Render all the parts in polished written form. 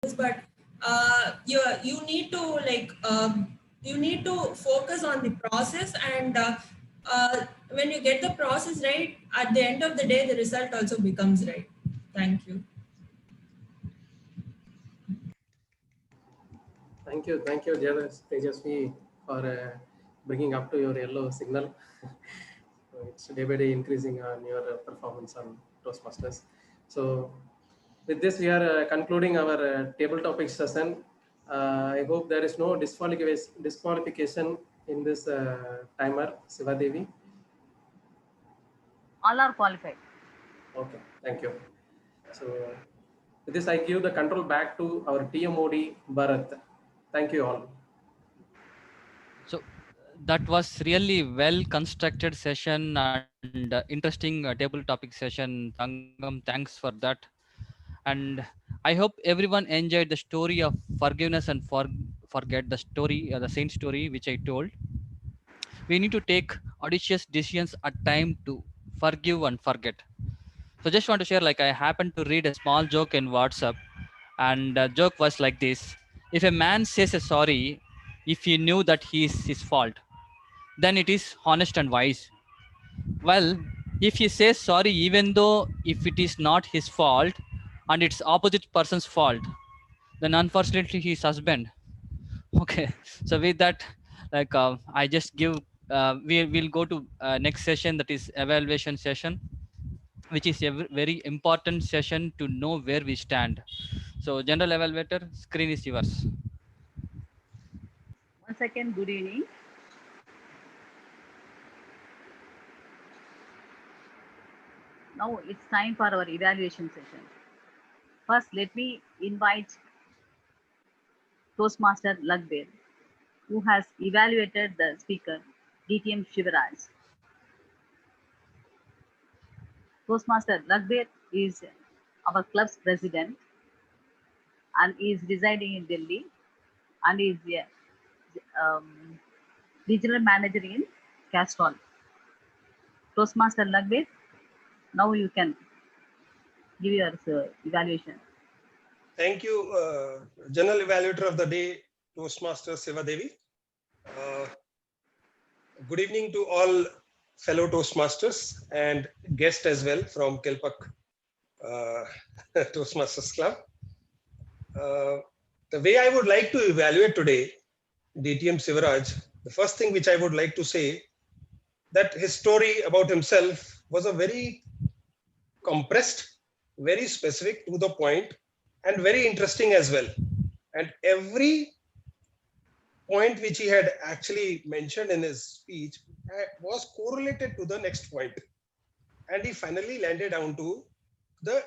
but you need to you need to focus on the process, and when you get the process right, at the end of the day the result also becomes right. Thank you. Thank you, Tejasvi, for bringing up to your yellow signal. So it's day by day increasing on your performance on Toastmasters. So with this, we are concluding our table topic session. I hope there is no disqualification in this timer, Siva Devi. All are qualified. Okay, thank you. So with this, I give the control back to our TMOD Bharat. Thank you all. So that was really well constructed session and interesting table topic session. Tangam, thanks for that. And I hope everyone enjoyed the story of forgiveness and forget the story, the saint story which I told. We need to take audacious decisions at time to forgive and forget. So just want to share, like I happened to read a small joke in WhatsApp, and the joke was like this: if a man says a sorry, if he knew that he is his fault, then it is honest and wise. Well, if he says sorry even though if it is not his fault and it's opposite person's fault, then unfortunately he's husband. Okay, so with that, like I just give we will go to next session, that is evaluation session, which is a very important session to know where we stand. So general evaluator, screen is yours. Once again, good evening. Now it's time for our evaluation session. First, let me invite Toastmaster Lagbear, who has evaluated the speaker, DTM Shivaraj. Toastmaster Lagbear is our club's president and is residing in Delhi and is regional manager in Castrol. Toastmaster Lagbear, now you can give your evaluation. Thank you, General Evaluator of the Day, Toastmaster Siva Devi. Good evening to all fellow Toastmasters and guests as well from Kelpak Toastmasters Club. The way I would like to evaluate today, DTM Sivaraj, the first thing which I would like to say, that his story about himself was a very compressed, very specific, to the point, and very interesting as well. And every point which he had actually mentioned in his speech was correlated to the next point. And he finally landed down to the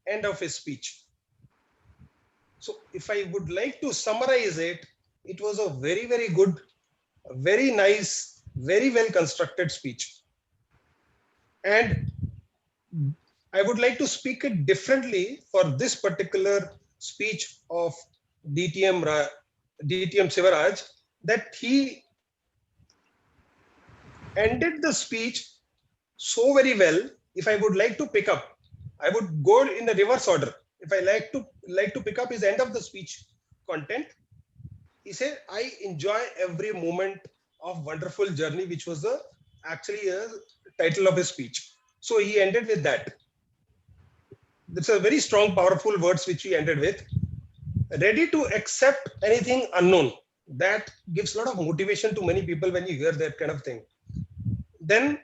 end of his speech. So if I would like to summarize it, it was a very, very good, very nice, very well constructed speech. And I would like to speak it differently for this particular speech of DTM Sivaraj, that he ended the speech so very well. If I would like to pick up, I would go in the reverse order. If I like to pick up his end of the speech content, he said, I enjoy every moment of wonderful journey, which was actually a title of his speech. So he ended with that. It's a very strong, powerful words which he ended with. Ready to accept anything unknown. That gives a lot of motivation to many people when you hear that kind of thing. Then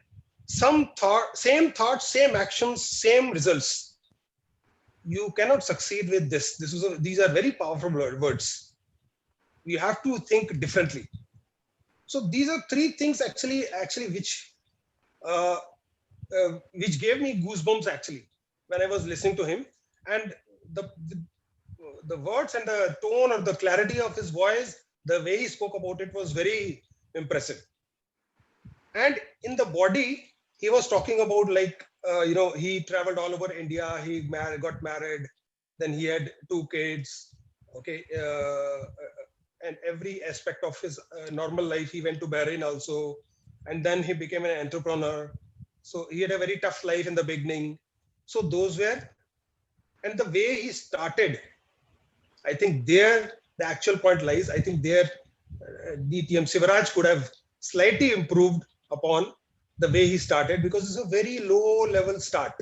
same thoughts, same actions, same results. You cannot succeed with this. These are very powerful words. You have to think differently. So these are three things actually which gave me goosebumps actually when I was listening to him. And the words and the tone or the clarity of his voice, the way he spoke about it was very impressive. And in the body, he was talking about he traveled all over India, he got married, then he had 2 kids, okay, and every aspect of his normal life. He went to Bahrain also, and then he became an entrepreneur. So he had a very tough life in the beginning. So those were, and the way he started I think there the actual point lies. I think there DTM Sivaraj could have slightly improved upon the way he started, because it's a very low level start.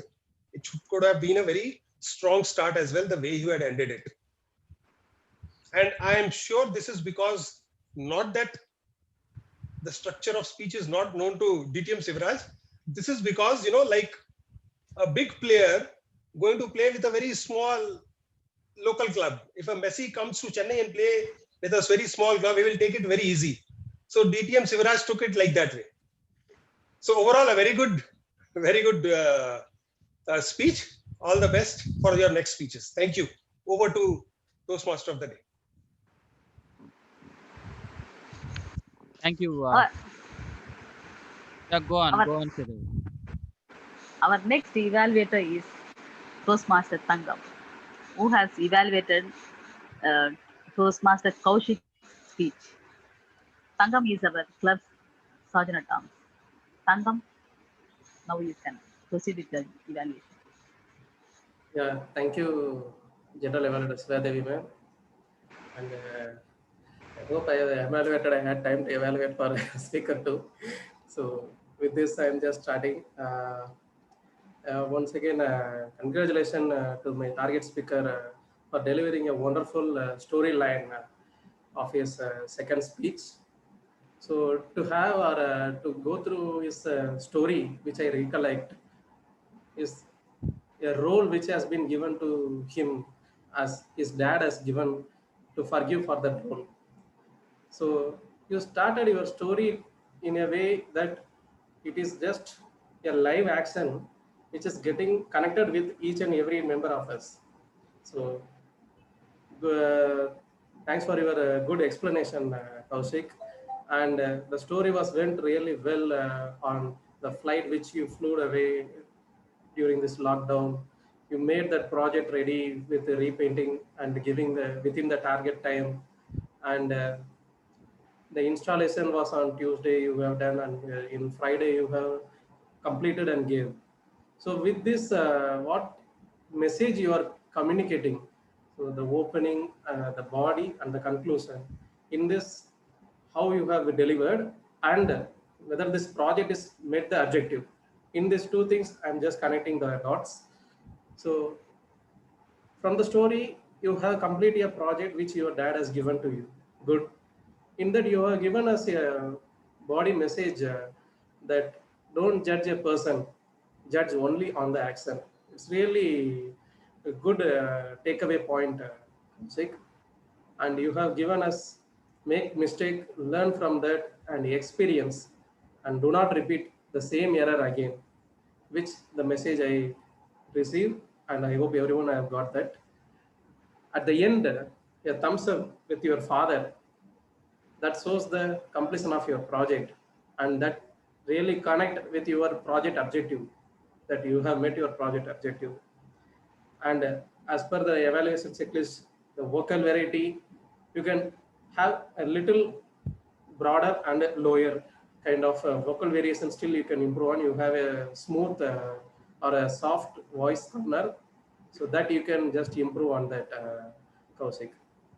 It could have been a very strong start as well, the way you had ended it. And I am sure this is because, not that the structure of speech is not known to DTM Sivaraj. This is because, like a big player going to play with a very small local club. If a Messi comes to Chennai and play with a very small club, he will take it very easy. So DTM Sivaraj took it like that way. So overall, a very good speech. All the best for your next speeches. Thank you. Over to Toastmaster of the day. Thank you. Our, Yeah, go on, our, Sridhar. our next evaluator is Toastmaster Tangam, who has evaluated uh, Toastmaster Kaushik's speech. Tangam is our club's sergeant at arms. Tangam, now you can proceed with the evaluation. Yeah, thank you, General Evaluator Swadevi ma'am. And I hope I evaluated. I had time to evaluate for speaker too. So with this, I am just starting. Once again, congratulations to my target speaker for delivering a wonderful storyline of his second speech. So to have or to go through his story, which I recollect, is a role which has been given to him as his dad has given to forgive for that role. So you started your story in a way that it is just a live action which is getting connected with each and every member of us. So uh, thanks for your good explanation, Kaushik. And the story was went really well on the flight which you flew away during this lockdown. You made that project ready with the repainting and giving the within the target time. And the installation was on Tuesday you have done, and in Friday you have completed and gave. So with this, what message you are communicating? So the opening, the body, and the conclusion. In this, how you have delivered, and whether this project is met the objective. In these two things, I'm just connecting the dots. So from the story, you have completed a project which your dad has given to you. Good. In that, you have given us a body message that don't judge a person, judge only on the action. It's really a good takeaway point, Sik. And you have given us make mistake, learn from that, and experience, and do not repeat the same error again. Which the message I received, and I hope everyone have got that. At the end, a thumbs up with your father, that shows the completion of your project, and that really connect with your project objective, that you have met your project objective. And as per the evaluation checklist, the vocal variety, you can have a little broader and lower kind of vocal variation. Still you can improve on. You have a smooth or a soft voice corner, so that you can just improve on that, Kaushik.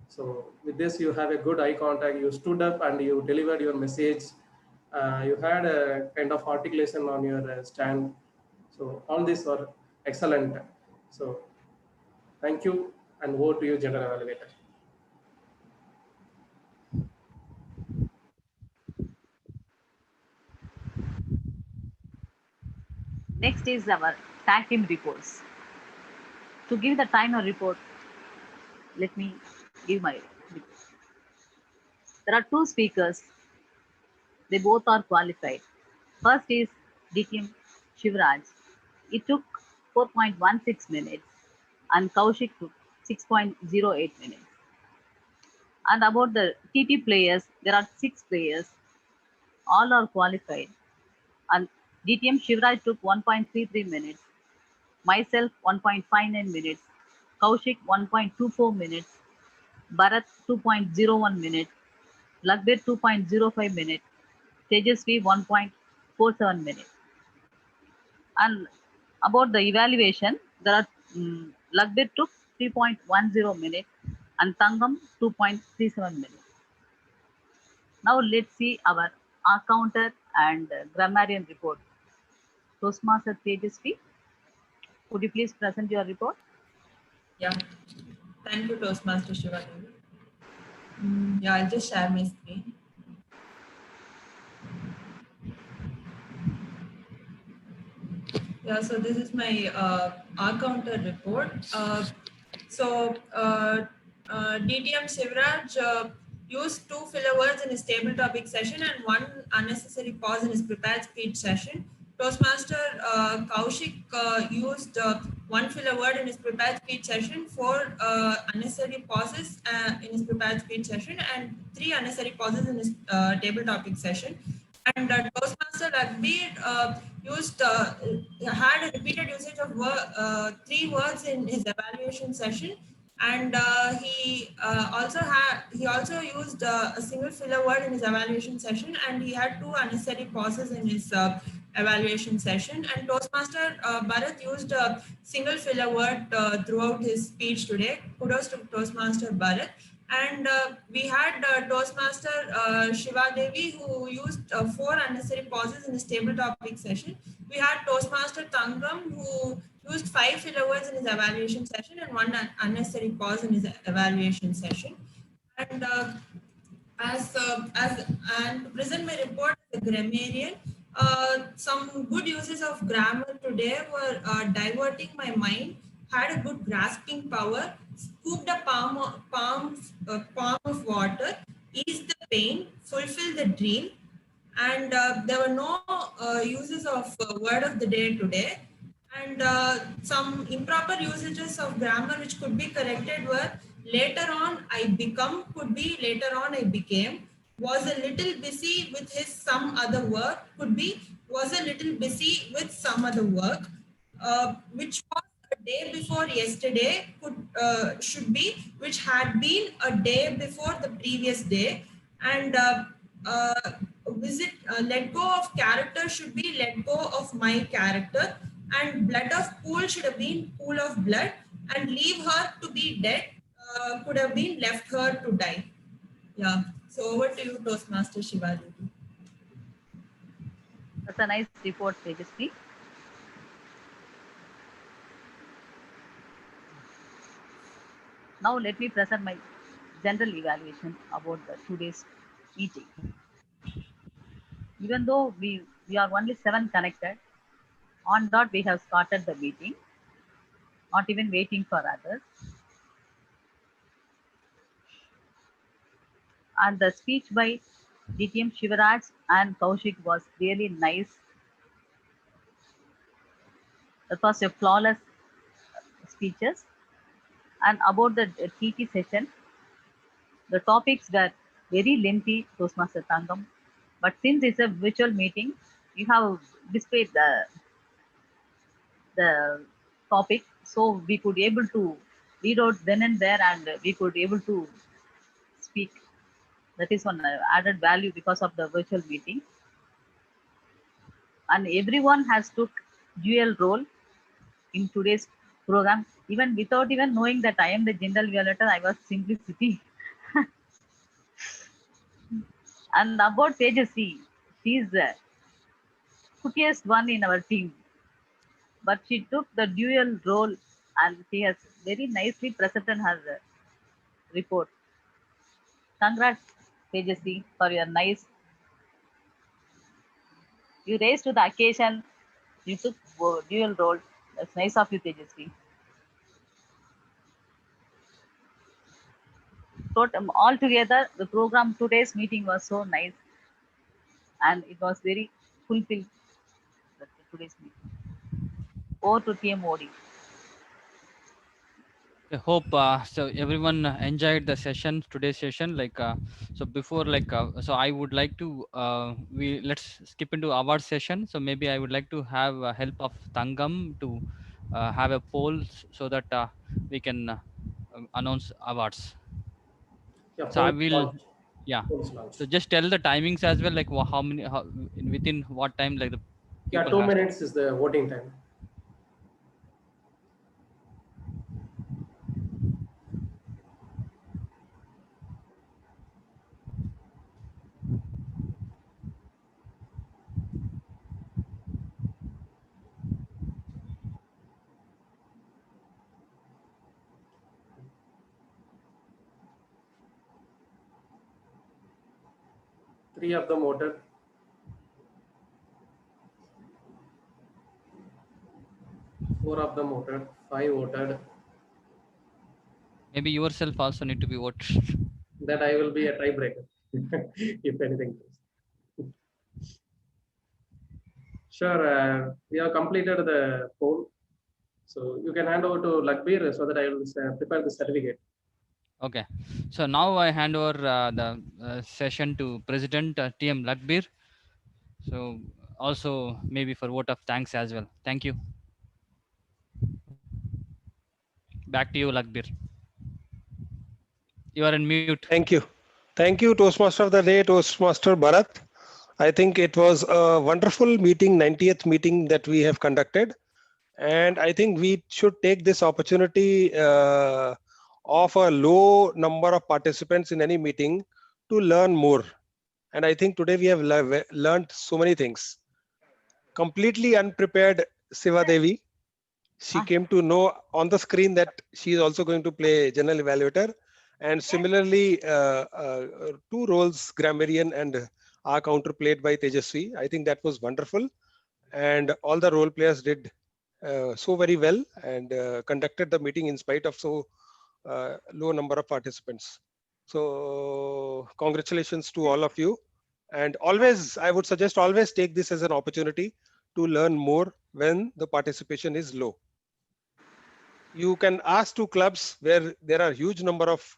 So with this, you have a good eye contact. You stood up and you delivered your message. You had a kind of articulation on your stand. So all these were excellent. So thank you, and over to you, General Elevator. Next is our tag team reports. To give the time of report, let me give my report. There are two speakers. They both are qualified. First is DTM Shivraj. It took 4.16 minutes, and Kaushik took 6.08 minutes. And about the TT players, there are 6 players. All are qualified. And DTM Shivraj took 1.33 minutes, myself 1.59 minutes, Kaushik 1.24 minutes, Bharat 2.01 minutes, Lagbir 2.05 minutes, Tejasvi 1.47 minutes. And about the evaluation, there are Lagbir took 3.10 minutes, and Tangam 2.37 million. Now let's see our accounter and grammarian report. Toastmaster Tejasvi, could you please present your report? Yeah. Thank you, Toastmaster Shivadevi. Yeah, I'll just share my screen. Yeah, so this is my R counter report. DTM Shivraj used two filler words in his table topic session and one unnecessary pause in his prepared speech session. Toastmaster Kaushik used one filler word in his prepared speech session, four unnecessary pauses in his prepared speech session, and three unnecessary pauses in his table topic session. And Toastmaster Rugby used had a repeated usage of three words in his evaluation session, and he also used a single filler word in his evaluation session, and he had two unnecessary pauses in his evaluation session. And Toastmaster Bharat used a single filler word throughout his speech today. Kudos to Toastmaster Bharat. And we had Toastmaster Shiva Devi, who used four unnecessary pauses in his table topic session. We had Toastmaster Tangam, who used five filler words in his evaluation session and one unnecessary pause in his evaluation session. And as and to present my report as a grammarian, some good uses of grammar today were diverting my mind, had a good grasping power, scooped a palm of water, eased the pain, fulfilled the dream, and there were no uses of word of the day today. And some improper usages of grammar which could be corrected were later on I become, could be later on I became, was a little busy with his some other work, could be was a little busy with some other work, which was a day before yesterday, could should be which had been a day before the previous day. And uh, let go of character should be let go of my character, and blood of pool should have been pool of blood, and leave her to be dead could have been left her to die. Yeah. So over to you, Toastmaster Shivaji. That's a nice report, Tejasvi. Now let me present my general evaluation about the today's meeting. Even though we are only 7 connected, on dot we have started the meeting, not even waiting for others. And the speech by DTM Shivaraj and Kaushik was really nice. That was a flawless speeches. And about the TT session, the topics were very lengthy, Toastmaster Tangam. But since it's a virtual meeting, you have displayed the topic, so we could able to read out then and there, and we could able to speak. That is one added value because of the virtual meeting. And everyone has took dual role in today's program. Even without even knowing that I am the general violator, I was simply sitting. And about Tejasvi, she's the quickest one in our team, but she took the dual role and she has very nicely presented her report. Congrats, Tejasvi, for your nice. You raised to the occasion. You took dual role. That's nice of you, Tejasvi. Altogether, the program today's meeting was so nice, and it was very fulfilled. Today's meeting. Over to TMOD. I hope so everyone enjoyed the session, today's session. So before so I would like to we let's skip into award session. So maybe I would like to have help of Tangam to have a poll so that we can announce awards. Yeah, So I poll will, launch. yeah. Poll is launched. So just tell the timings as well, like how many, within what time, like the Yeah, people two has to. minutes is the voting time. 3 of them voted. Four of them voted. 5 voted. Maybe yourself also need to be voted. That I will be a tiebreaker if anything. Sure, we have completed the poll. So you can hand over to Lagbir so that I will prepare the certificate. Okay, so now I hand over the session to President TM Lagbir. So also maybe for vote of thanks as well. Thank you. Back to you, Lagbir. You are in mute. Thank you. Thank you, Toastmaster of the Day, Toastmaster Bharat. I think it was a wonderful meeting, 90th meeting that we have conducted. And I think we should take this opportunity of a low number of participants in any meeting to learn more. And I think today we have learned so many things. Completely unprepared Siva Devi. She came to know on the screen that she is also going to play general evaluator. And similarly, 2 roles, grammarian and our counter played by Tejasvi. I think that was wonderful. And all the role players did so very well and conducted the meeting in spite of so low number of participants. So congratulations to all of you. And always, I would suggest always take this as an opportunity to learn more when the participation is low. You can ask 2 clubs where there are huge number of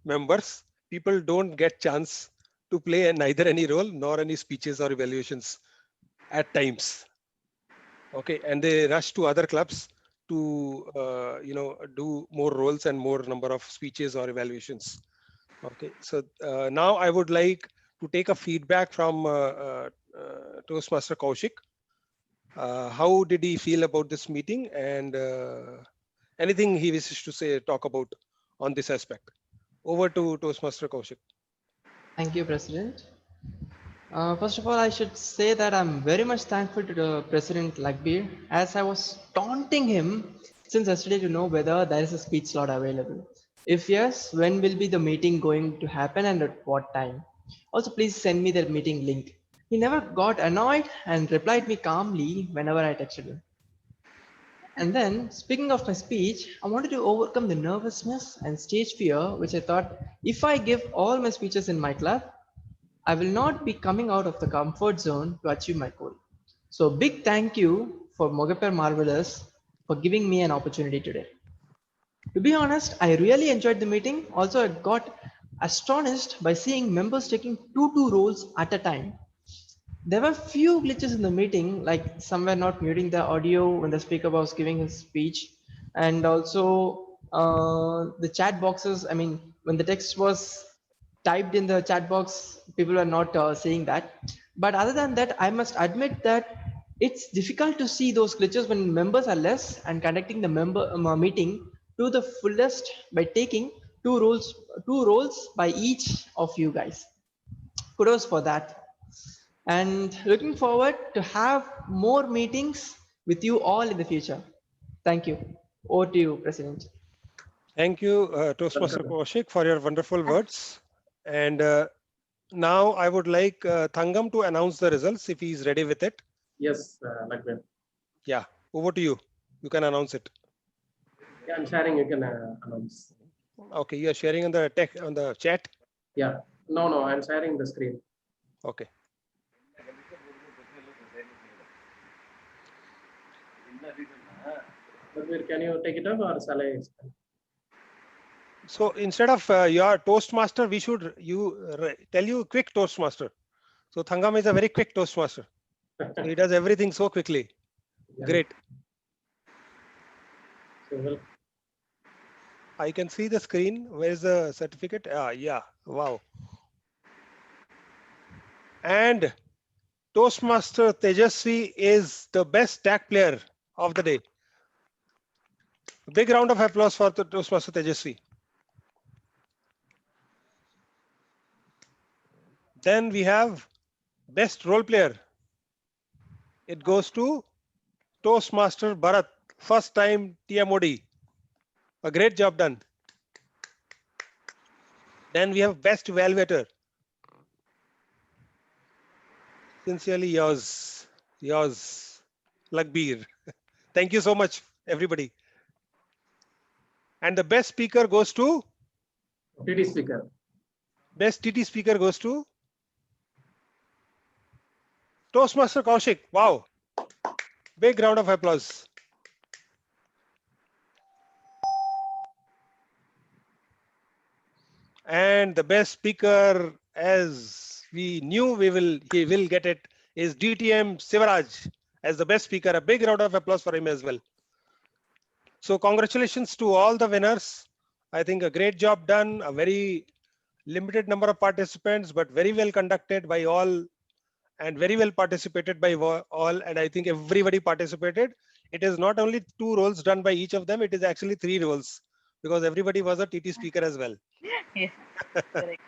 members. People don't get chance to play neither any role nor any speeches or evaluations at times. Okay, and they rush to other clubs to do more roles and more number of speeches or evaluations. Okay, so now I would like to take a feedback from Toastmaster Kaushik. How did he feel about this meeting, and anything he wishes to say, talk about on this aspect? Over to Toastmaster Kaushik. Thank you, President. First of all, I should say that I'm very much thankful to the President Lagbir, as I was taunting him since yesterday to know whether there is a speech slot available. If yes, when will be the meeting going to happen and at what time? Also, please send me the meeting link. He never got annoyed and replied me calmly whenever I texted him. And then, speaking of my speech, I wanted to overcome the nervousness and stage fear, which I thought if I give all my speeches in my club, I will not be coming out of the comfort zone to achieve my goal. So big thank you for Mogappair Marvelous for giving me an opportunity today. To be honest, I really enjoyed the meeting. Also, I got astonished by seeing members taking two roles at a time. There were few glitches in the meeting, like somewhere not muting the audio when the speaker was giving his speech, and also the chat boxes. I mean, when the text was typed in the chat box, people were not seeing that. But other than that, I must admit that it's difficult to see those glitches when members are less and conducting the meeting to the fullest by taking two roles by each of you guys. Kudos for that. And looking forward to have more meetings with you all in the future. Thank you. Over to you, President. Thank you, Toastmaster Kaushik, for your wonderful words. And now I would like Thangam to announce the results if he is ready with it. Yes, Lagbir. Yeah, over to you. You can announce it. Yeah, I'm sharing. You can announce. Okay, you are sharing on the on the chat. Yeah. No, I'm sharing the screen. Okay. Lagbir, can you take it up or shall I? So instead of your Toastmaster, we should tell you quick Toastmaster. So Thangam is a very quick Toastmaster. So he does everything so quickly. Yeah. Great. So, well, I can see the screen. Where is the certificate? Yeah. Wow. And Toastmaster Tejasvi is the best tag player of the day. Big round of applause for the Toastmaster Tejasvi. Then we have best role player. It goes to Toastmaster Bharat, first time TMOD. A great job done. Then we have best evaluator. Sincerely yours, Lagbir. Thank you so much, everybody. And the best speaker goes to TT speaker. best TT speaker goes to Toastmaster Kaushik. Wow, big round of applause. And the best speaker, as we knew he will get it, is DTM Sivaraj as the best speaker. A big round of applause for him as well. So congratulations to all the winners. I think a great job done. A very limited number of participants, but very well conducted by all and very well participated by all. And I think everybody participated. It is not only 2 roles done by each of them, it is actually 3 roles because everybody was a TT speaker as well. Yeah, correct.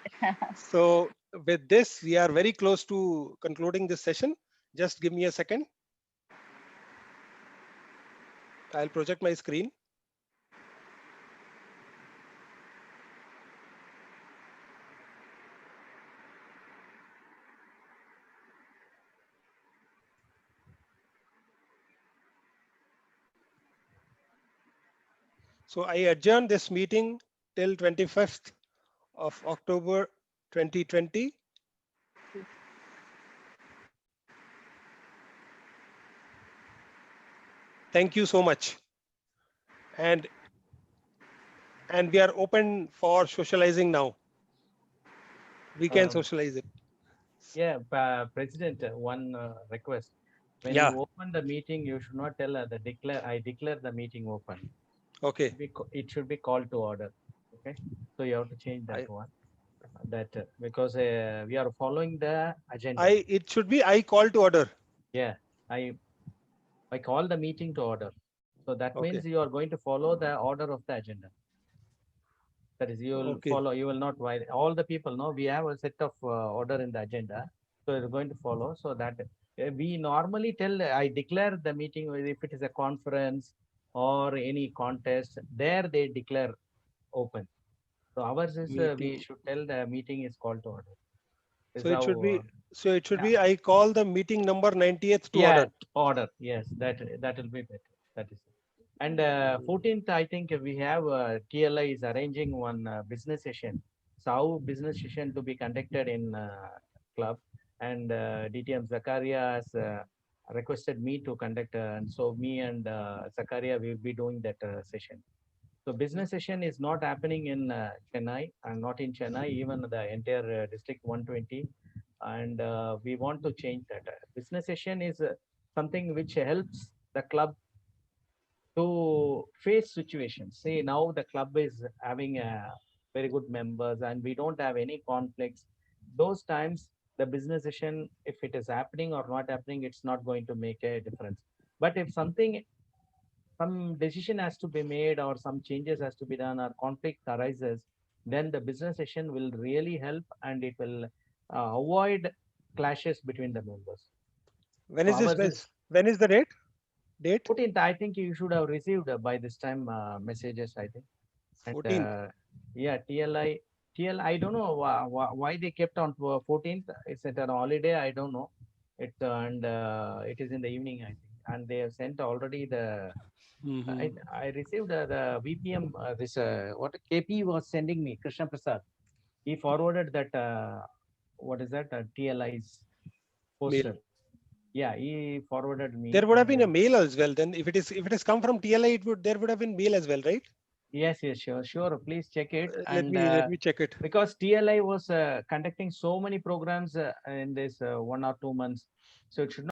So with this, we are very close to concluding this session. Just give me a second. I'll project my screen. So I adjourn this meeting till 25th of October 2020. Thank you so much. And we are open for socializing now. We can socialize it. Yeah, President, one request. When Yeah. you open the meeting, you should not tell the declare. I declare the meeting open. Okay. It should be called to order. Okay, so you have to change that one. That because we are following the agenda. It should be I call to order. Yeah, I call the meeting to order. So that Okay. means you are going to follow the order of the agenda. That is, you will Okay. follow. You will not. While all the people know we have a set of order in the agenda, so you're going to follow. So that we normally tell. I declare the meeting if it is a conference or any contest. There they declare open. So ours is we Meeting. should tell the meeting is called to order. This So is it should how, be. So it should yeah. be I call the meeting number 90th to Yeah, order. order. Yes, that will be better. That is. And 14th, I think we have TLI is arranging one business session. So how business session to be conducted in club, and DTM Zakaria has requested me to conduct, and so me and Zakaria will be doing that session. So business session is not happening in Chennai, and not in Chennai, even the entire district 120, and we want to change that. Business session is something which helps the club to face situations. See, now the club is having very good members and we don't have any conflicts. Those times, the business session, if it is happening or not happening, it's not going to make a difference. But if some decision has to be made or some changes has to be done or conflict arises, then the business session will really help and it will avoid clashes between the members. When So is this ours best? is When is the date? 14th. I think you should have received by this time messages, I think. And 14th. yeah, I don't know why they kept on 14th. It's at an holiday. I don't know. And it is in the evening, I think. And they have sent already the. Mhm. I received the VPM. This what KP was sending me, Krishna Prasad. He forwarded that. What is that? TLI's Mail. poster. Yeah, he forwarded There me. would have And been a mail as well. Then if it has come from TLI, there would have been mail as well, right? yes, sure. Please check it. Let And me check it. because TLI was conducting so many programs in this 1 or 2 months, so it should not